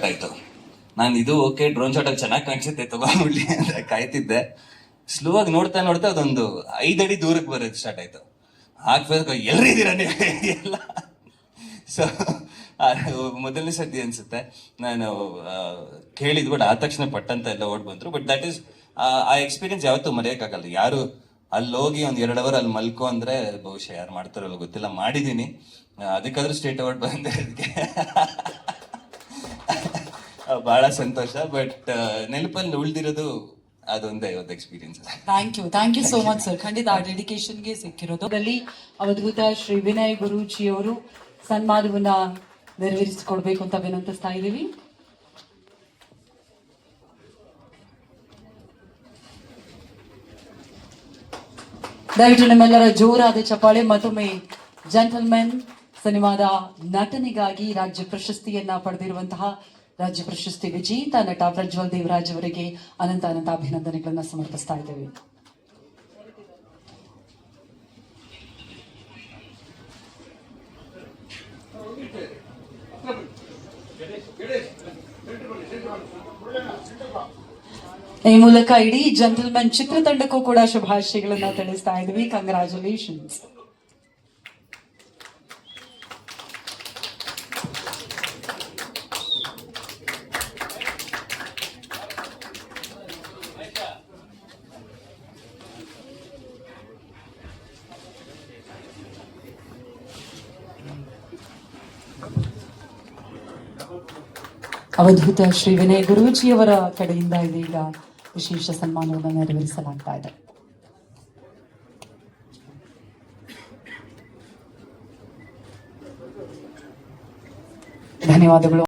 ಆಯ್ತು. ನಾನು ಇದು ಓಕೆ ಡ್ರೋನ್ ಶಾಟ್ ಅಲ್ಲಿ ಚೆನ್ನಾಗಿ ಕಾಣಿಸುತ್ತೆ ತಗೊಂಡ್ಬಿಡ್ಲಿ ಅಂತ ಕಾಯ್ತಿದ್ದೆ. ಸ್ಲೋ ಆಗಿ ನೋಡ್ತಾ ನೋಡ್ತಾ ಅದೊಂದು 5 ಅಡಿ ದೂರಕ್ಕೆ ಬರೋದು ಸ್ಟಾರ್ಟ್ ಆಯ್ತು. ಹಾಕ್ಬೇಕು ಎಲ್ರಿದ್ದೀರಾ ನೀವು ಎಲ್ಲ. ಸೊ ಮೊದಲನೇ ಸತಿ ಅನ್ಸುತ್ತೆ ನಾನು ಕೇಳಿದ್ ಬಟ್ ಆದ ತಕ್ಷಣ ಪಟ್ಟಂತ ಎಲ್ಲ ಓಡ್ ಬಂದ್ರು. ಬಟ್ ದಟ್ ಈಸ್ ಆ ಎಕ್ಸ್ಪೀರಿಯನ್ಸ್ ಯಾವತ್ತೂ ಮರೆಯೋಕ್ಕಾಗಲ್ಲ. ಯಾರು ಅಲ್ಲಿ ಹೋಗಿ ಒಂದ್ 2 ಅವರ್ ಅಲ್ಲಿ ಮಲ್ಕೊ ಅಂದ್ರೆ ಬಹುಶಃ ಯಾರು ಮಾಡ್ತಾರಲ್ಲ ಗೊತ್ತಿಲ್ಲ, ಮಾಡಿದೀನಿ. ಅದಕ್ಕಾದ್ರೂ ಸ್ಟೇಟ್ ಅವಾರ್ಡ್ ಬಂದೆ. ಅದಕ್ಕೆ ಬಹಳ ಸಂತೋಷ. ಬಟ್ ನೆನಪಲ್ಲಿ ಉಳಿದಿರೋದು ಅದೊಂದೇ ಇವತ್ತು experience. Thank you so much sir. ಖಂಡಿತ ಆ ಡೆಡಿಕೇಶನ್ಗೆ ಸಿಕ್ಕಿರೋದು. ಅವಧೂತ ಶ್ರೀ ವಿನಯ್ ಗುರೂಜಿ ಅವರು ಸನ್ಮಾನವನ್ನ ನೆರವೇರಿಸಿಕೊಡ್ಬೇಕು ಅಂತ ವಿನಂತಿಸ್ತಾ ಇದ್ದೀವಿ. ದಯವಿಟ್ಟು ನಿಮ್ಮೆಲ್ಲರ ಜೋರಾದ ಚಪ್ಪಾಳೆ. ಮತ್ತೊಮ್ಮೆ ಜೆಂಟಲ್ಮೆನ್ ಸಿನಿಮಾದ ನಟನೆಗಾಗಿ ರಾಜ್ಯ ಪ್ರಶಸ್ತಿಯನ್ನ ಪಡೆದಿರುವಂತಹ ರಾಜ್ಯ ಪ್ರಶಸ್ತಿ ವಿಜೇತ ನಟ ಪ್ರಜ್ವಲ್ ದೇವರಾಜ್ ಅವರಿಗೆ ಅನಂತ ಅಭಿನಂದನೆಗಳನ್ನ ಸಮರ್ಪಿಸ್ತಾ ಇದ್ದೇವೆ. ಈ ಮೂಲಕ ಇಡೀ ಜೆಂಟಲ್ಮೆನ್ ಚಿತ್ರತಂಡಕ್ಕೂ ಕೂಡ ಶುಭಾಶಯಗಳನ್ನ ತಿಳಿಸ್ತಾ ಇದ್ವಿ. ಕಂಗ್ರಾಚುಲೇಷನ್ಸ್. ಅವಧೂತ ಶ್ರೀ ವಿನಯ್ ಗುರೂಜಿಯವರ ಕಡೆಯಿಂದ ಇದೀಗ ವಿಶೇಷ ಸನ್ಮಾನವನ್ನು ನೆರವೇರಿಸಲಾಗ್ತಾ ಇದೆ. ಧನ್ಯವಾದಗಳು.